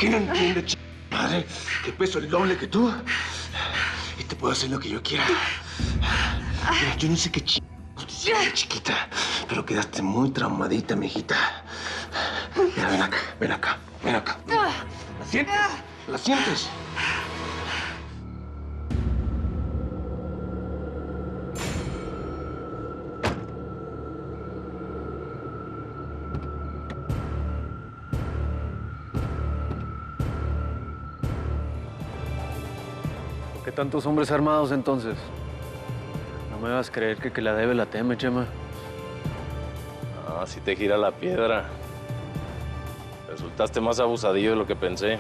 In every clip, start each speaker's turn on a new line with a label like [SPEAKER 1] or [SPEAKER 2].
[SPEAKER 1] ¿Qué no entiende, madre? Que peso el doble que tú. Y te puedo hacer lo que yo quiera. Mira, yo no sé qué chiquita, pero quedaste muy traumadita, mijita. Mira, ven acá, ven acá, ven acá. ¿La sientes? ¿La sientes?
[SPEAKER 2] ¿Por qué tantos hombres armados entonces? No me vas a creer que la debe la teme, Chema.
[SPEAKER 3] Ah, sí te gira la piedra. Resultaste más abusadillo de lo que pensé.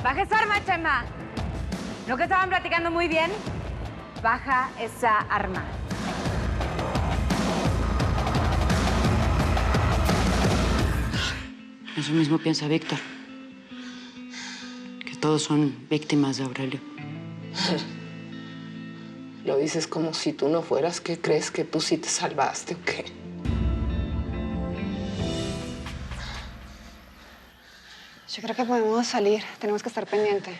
[SPEAKER 4] Baja esa arma, Chema. ¿No que estaban platicando muy bien? Baja esa arma.
[SPEAKER 5] Eso mismo piensa Víctor. Que todos son víctimas de Aurelio.
[SPEAKER 6] Lo dices como si tú no fueras. ¿Qué crees? ¿Que tú sí te salvaste o qué?
[SPEAKER 7] Yo creo que podemos salir. Tenemos que estar pendientes.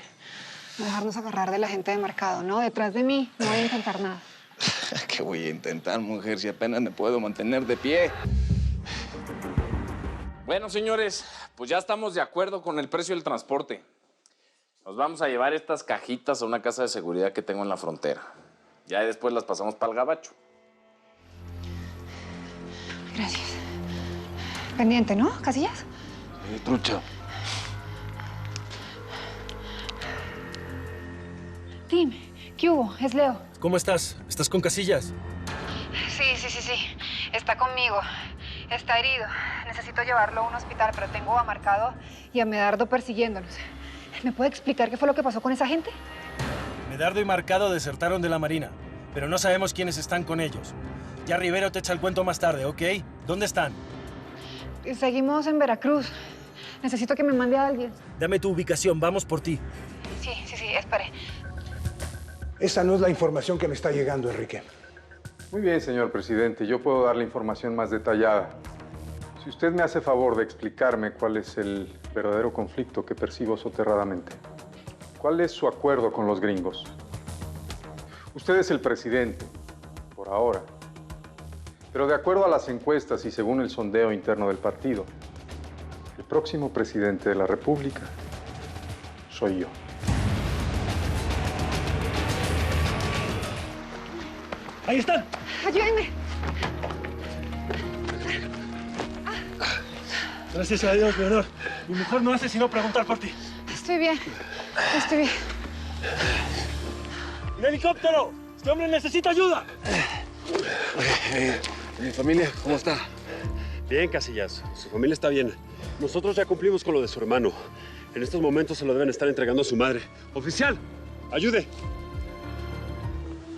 [SPEAKER 7] No dejarnos agarrar de la gente de mercado, ¿no? Detrás de mí no voy a intentar nada.
[SPEAKER 1] ¿Qué voy a intentar, mujer, si apenas me puedo mantener de pie?
[SPEAKER 3] Bueno, señores, pues ya estamos de acuerdo con el precio del transporte. Nos vamos a llevar estas cajitas a una casa de seguridad que tengo en la frontera. Ya después las pasamos para el gabacho.
[SPEAKER 7] Gracias. Pendiente, ¿no, Casillas?
[SPEAKER 1] Trucha.
[SPEAKER 7] Tim, ¿qué hubo? Es Leo.
[SPEAKER 2] ¿Cómo estás? ¿Estás con Casillas?
[SPEAKER 7] Sí. Está conmigo. Está herido. Necesito llevarlo a un hospital, pero tengo a Marcado y a Medardo persiguiéndonos. ¿Me puede explicar qué fue lo que pasó con esa gente?
[SPEAKER 8] Medardo y Marcado desertaron de la Marina, pero no sabemos quiénes están con ellos. Ya Rivero te echa el cuento más tarde, ¿ok? ¿Dónde están?
[SPEAKER 7] Seguimos en Veracruz. Necesito que me mande a alguien.
[SPEAKER 8] Dame tu ubicación, vamos por ti.
[SPEAKER 7] Sí, espere.
[SPEAKER 9] Esa no es la información que me está llegando, Enrique.
[SPEAKER 10] Muy bien, señor presidente. Yo puedo darle información más detallada. Si usted me hace favor de explicarme cuál es el verdadero conflicto que percibo soterradamente. ¿Cuál es su acuerdo con los gringos? Usted es el presidente, por ahora. Pero de acuerdo a las encuestas y según el sondeo interno del partido, el próximo presidente de la República soy yo.
[SPEAKER 8] ¡Ahí están!
[SPEAKER 7] ¡Ayúdenme!
[SPEAKER 8] Gracias a Dios, Leonor. Mi mujer no hace sino preguntar por ti.
[SPEAKER 7] Estoy bien.
[SPEAKER 8] ¡Un helicóptero! ¡Este hombre necesita ayuda!
[SPEAKER 1] ¿Mi familia cómo está?
[SPEAKER 11] Bien, Casillas. Su familia está bien. Nosotros ya cumplimos con lo de su hermano. En estos momentos se lo deben estar entregando a su madre. ¡Oficial! ¡Ayude!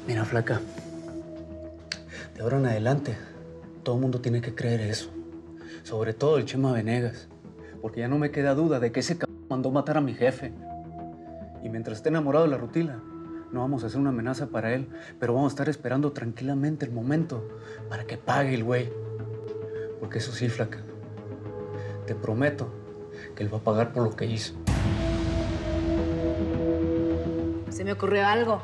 [SPEAKER 2] Mira, flaca. De ahora en adelante, todo el mundo tiene que creer eso. Sobre todo el Chema Venegas. Porque ya no me queda duda de que ese mandó matar a mi jefe. Y mientras esté enamorado de la Rutila, no vamos a hacer una amenaza para él, pero vamos a estar esperando tranquilamente el momento para que pague el güey. Porque eso sí, flaca, te prometo que él va a pagar por lo que hizo.
[SPEAKER 4] Se me ocurrió algo.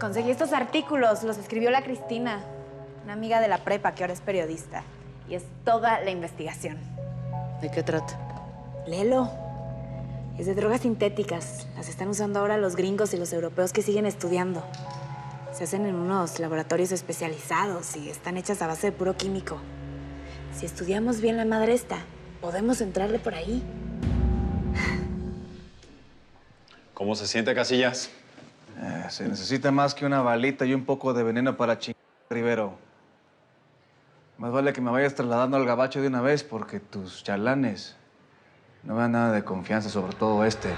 [SPEAKER 4] Conseguí estos artículos, los escribió la Cristina, una amiga de la prepa que ahora es periodista. Y es toda la investigación.
[SPEAKER 5] ¿De qué trata?
[SPEAKER 4] Léelo. Es de drogas sintéticas. Las están usando ahora los gringos y los europeos que siguen estudiando. Se hacen en unos laboratorios especializados y están hechas a base de puro químico. Si estudiamos bien la madre esta, podemos entrarle por ahí.
[SPEAKER 12] ¿Cómo se siente, Casillas?
[SPEAKER 13] Se necesita más que una balita y un poco de veneno para chingar, Rivero. Más vale que me vayas trasladando al gabacho de una vez porque tus chalanes no me dan nada de confianza, sobre todo este.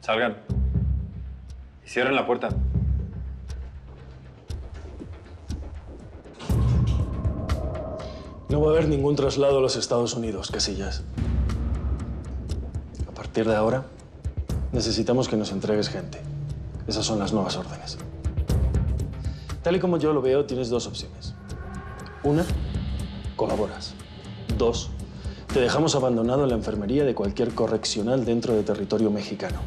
[SPEAKER 12] Salgan. Y cierren la puerta.
[SPEAKER 8] No va a haber ningún traslado a los Estados Unidos, Casillas. A partir de ahora, necesitamos que nos entregues gente. Esas son las nuevas órdenes. Tal y como yo lo veo, tienes dos opciones. Una, colaboras. Dos, te dejamos abandonado en la enfermería de cualquier correccional dentro de territorio mexicano.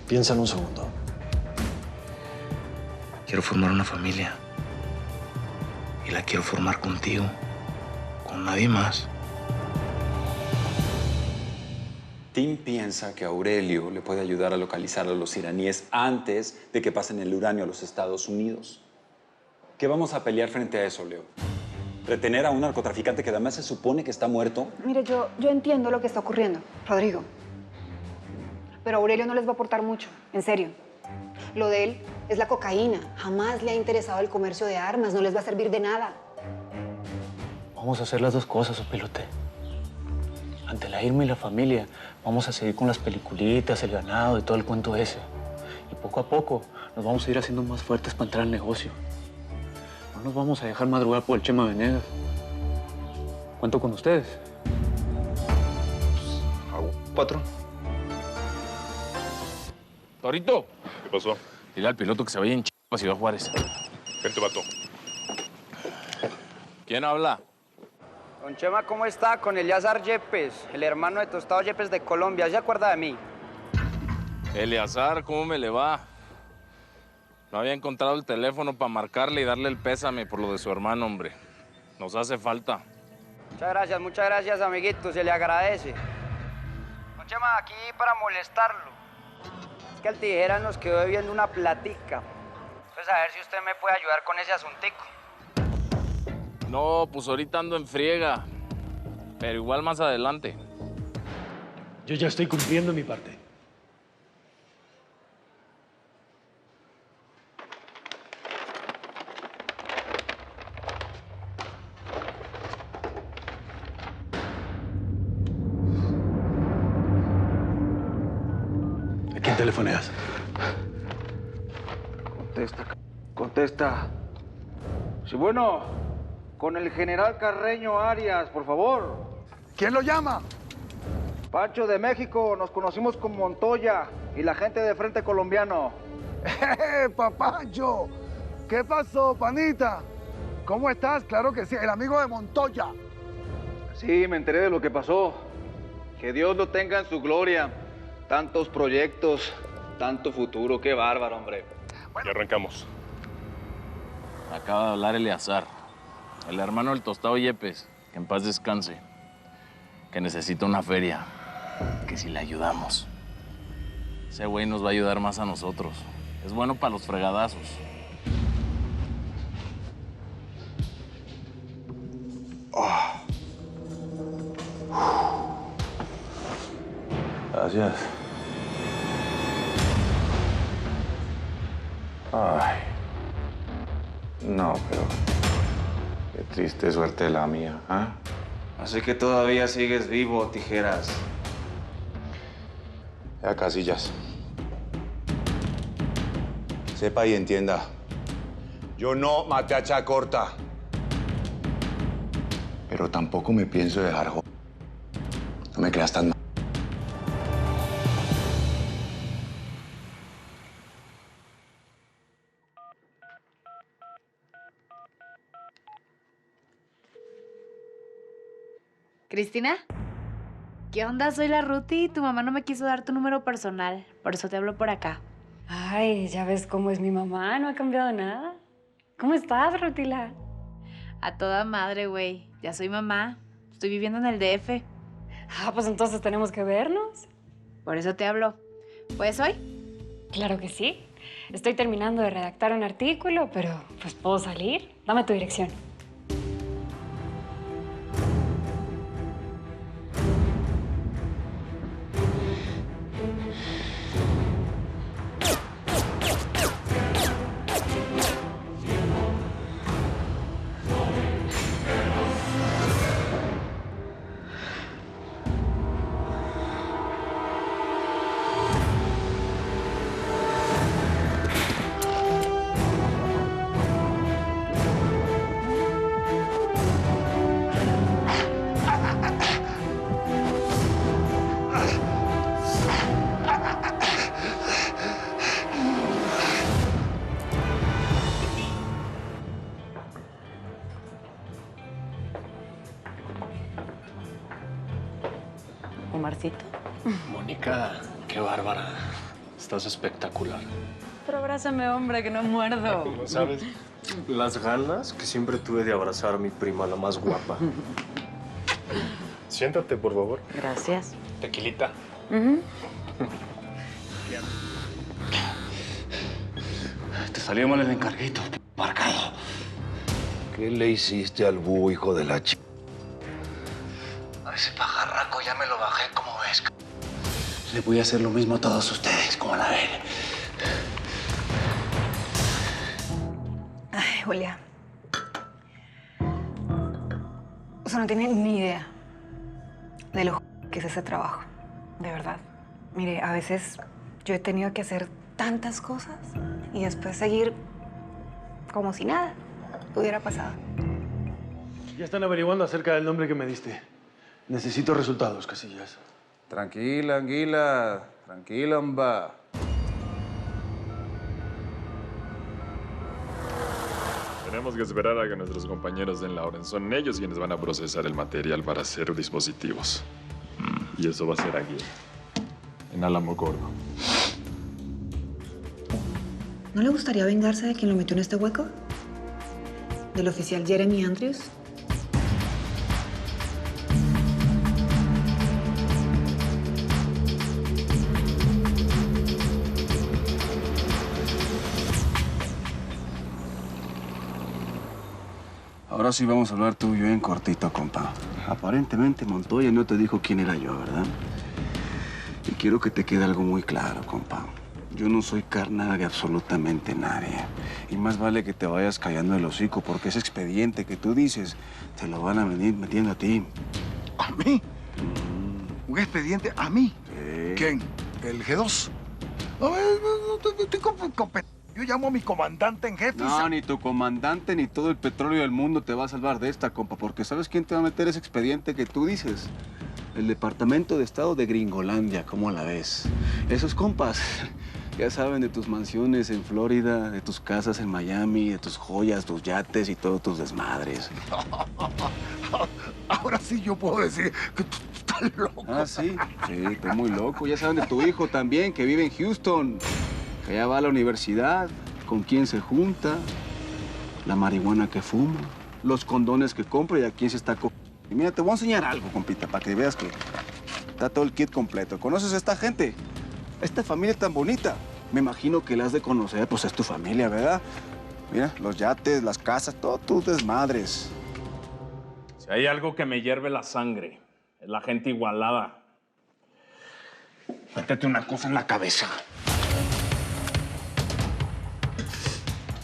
[SPEAKER 8] Piensa en un segundo.
[SPEAKER 1] Quiero formar una familia. Y la quiero formar contigo. Con nadie más.
[SPEAKER 12] Tim piensa que Aurelio le puede ayudar a localizar a los iraníes antes de que pasen el uranio a los Estados Unidos. ¿Qué vamos a pelear frente a eso, Leo? ¿Retener a un narcotraficante que además se supone que está muerto?
[SPEAKER 7] Mire, yo entiendo lo que está ocurriendo, Rodrigo. Pero Aurelio no les va a aportar mucho, en serio. Lo de él es la cocaína. Jamás le ha interesado el comercio de armas, no les va a servir de nada.
[SPEAKER 2] Vamos a hacer las dos cosas, Opilote. Ante la Irma y la familia, vamos a seguir con las peliculitas, el ganado y todo el cuento ese. Y poco a poco nos vamos a ir haciendo más fuertes para entrar al negocio. No nos vamos a dejar madrugar por el Chema Venegas. ¿Cuento con ustedes?
[SPEAKER 1] Patrón.
[SPEAKER 3] Torito.
[SPEAKER 14] ¿Qué pasó?
[SPEAKER 3] Dile al piloto que se vaya en a Ciudad Juárez.
[SPEAKER 14] Vente, vato.
[SPEAKER 3] ¿Quién habla?
[SPEAKER 15] Don Chema, ¿cómo está? Con Eleazar Yepes, el hermano de Tostado Yepes de Colombia. ¿Se acuerda de mí?
[SPEAKER 3] Eleazar, ¿cómo me le va? No había encontrado el teléfono para marcarle y darle el pésame por lo de su hermano, hombre. Nos hace falta.
[SPEAKER 15] Muchas gracias, amiguito. Se le agradece. Don Chema, aquí para molestarlo. Es que al tijera nos quedó debiendo una platica. Pues a ver si usted me puede ayudar con ese asuntico.
[SPEAKER 3] No, pues ahorita ando en friega. Pero igual más adelante.
[SPEAKER 8] Yo ya estoy cumpliendo mi parte. ¿A quién telefoneas?
[SPEAKER 1] Contesta. Sí, bueno, con el general Carreño Arias, por favor.
[SPEAKER 9] ¿Quién lo llama?
[SPEAKER 1] Pancho de México, nos conocimos con Montoya y la gente de Frente Colombiano.
[SPEAKER 9] Papancho! ¿Qué pasó, panita? ¿Cómo estás? Claro que sí, el amigo de Montoya.
[SPEAKER 1] Sí, me enteré de lo que pasó. Que Dios lo tenga en su gloria. Tantos proyectos, tanto futuro, qué bárbaro, hombre.
[SPEAKER 14] Ya arrancamos.
[SPEAKER 3] Acaba de hablar Eleazar, el hermano del Tostado Yepes, que en paz descanse, que necesita una feria, que si le ayudamos. Ese güey nos va a ayudar más a nosotros. Es bueno para los fregadazos.
[SPEAKER 1] Gracias. Ay. No, pero qué triste suerte la mía, ¿ah?
[SPEAKER 13] Así que todavía sigues vivo, Tijeras.
[SPEAKER 1] Ya, Casillas. Sepa y entienda. Yo no maté a Chacorta. Pero tampoco me pienso dejar joder. No me creas tan mal.
[SPEAKER 4] ¿Cristina? ¿Qué onda? Soy la Ruti. Tu mamá no me quiso dar tu número personal. Por eso te hablo por acá.
[SPEAKER 16] Ay, ya ves cómo es mi mamá. No ha cambiado nada. ¿Cómo estás, Rutila?
[SPEAKER 4] A toda madre, güey. Ya soy mamá. Estoy viviendo en el DF.
[SPEAKER 16] Ah, pues entonces tenemos que vernos.
[SPEAKER 4] Por eso te hablo. ¿Puedes hoy?
[SPEAKER 16] Claro que sí. Estoy terminando de redactar un artículo, pero pues puedo salir. Dame tu dirección.
[SPEAKER 5] Omarcito.
[SPEAKER 2] Mónica, qué bárbara. Estás espectacular.
[SPEAKER 5] Pero abrázame, hombre, que no muerdo.
[SPEAKER 1] ¿No sabes las ganas que siempre tuve de abrazar a mi prima, la más guapa? Siéntate, por favor.
[SPEAKER 5] Gracias.
[SPEAKER 1] Tequilita.
[SPEAKER 2] Te salió mal el encarguito, marcado.
[SPEAKER 17] ¿Qué le hiciste al búho, hijo de la
[SPEAKER 2] A ese pajarraco ya me lo bajé, como ves. Le voy a hacer lo mismo a todos ustedes, como la ven.
[SPEAKER 7] Ay, Julia. O sea, no tienen ni idea de lo que es ese trabajo. De verdad. Mire, a veces yo he tenido que hacer tantas cosas y después seguir como si nada hubiera pasado.
[SPEAKER 8] Ya están averiguando acerca del nombre que me diste. Necesito resultados, Casillas.
[SPEAKER 13] Tranquila, Anguila. Tranquila, homba.
[SPEAKER 14] Tenemos que esperar a que nuestros compañeros den la orden. Son ellos quienes van a procesar el material para hacer dispositivos. Y eso va a ser aquí, en Álamo Gordo.
[SPEAKER 7] ¿No le gustaría vengarse de quien lo metió en este hueco? ¿Del oficial Jeremy Andrews?
[SPEAKER 2] Ahora sí vamos a hablar tú y yo en cortito, compa. Aparentemente Montoya no te dijo quién era yo, ¿verdad? Y quiero que te quede algo muy claro, compa. Yo no soy carnal de absolutamente nadie. Y más vale que te vayas callando el hocico, porque ese expediente que tú dices te lo van a venir metiendo a ti.
[SPEAKER 17] ¿A mí? ¿Un expediente a mí?
[SPEAKER 2] Sí.
[SPEAKER 17] ¿Quién? ¿El G2? Yo llamo a mi comandante en jefe.
[SPEAKER 2] No, ni tu comandante ni todo el petróleo del mundo te va a salvar de esta, compa, porque ¿sabes quién te va a meter ese expediente que tú dices? El Departamento de Estado de Gringolandia, ¿cómo la ves? Esos compas ya saben de tus mansiones en Florida, de tus casas en Miami, de tus joyas, tus yates y todos tus desmadres.
[SPEAKER 17] Ahora sí yo puedo decir que tú estás loco.
[SPEAKER 2] Ah, sí. Sí, estoy muy loco. Ya saben de tu hijo también, que vive en Houston. Que allá va a la universidad, con quién se junta, la marihuana que fuma, los condones que compra y a quién se está Y mira, te voy a enseñar algo, compita, para que veas que está todo el kit completo. ¿Conoces a esta gente? Esta familia tan bonita. Me imagino que la has de conocer, pues es tu familia, ¿verdad? Mira, los yates, las casas, todos tus desmadres.
[SPEAKER 3] Si hay algo que me hierve la sangre, es la gente igualada.
[SPEAKER 2] Métete una cosa en la cabeza.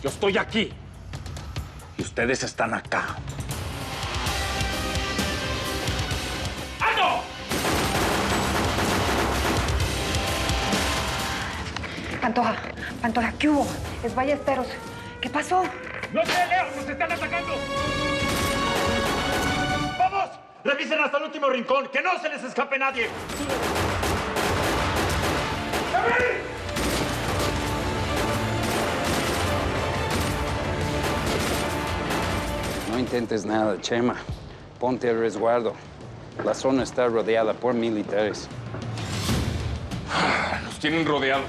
[SPEAKER 3] Yo estoy aquí y ustedes están acá. ¡Ando!
[SPEAKER 7] Pantoja, ¿qué hubo? Es Ballesteros. ¿Qué pasó?
[SPEAKER 3] ¡No sé, Leo! ¡Nos están atacando! ¡Vamos! ¡Revisen hasta el último rincón! ¡Que no se les escape nadie!
[SPEAKER 18] No intentes nada, Chema. Ponte al resguardo. La zona está rodeada por militares.
[SPEAKER 3] Los tienen rodeados.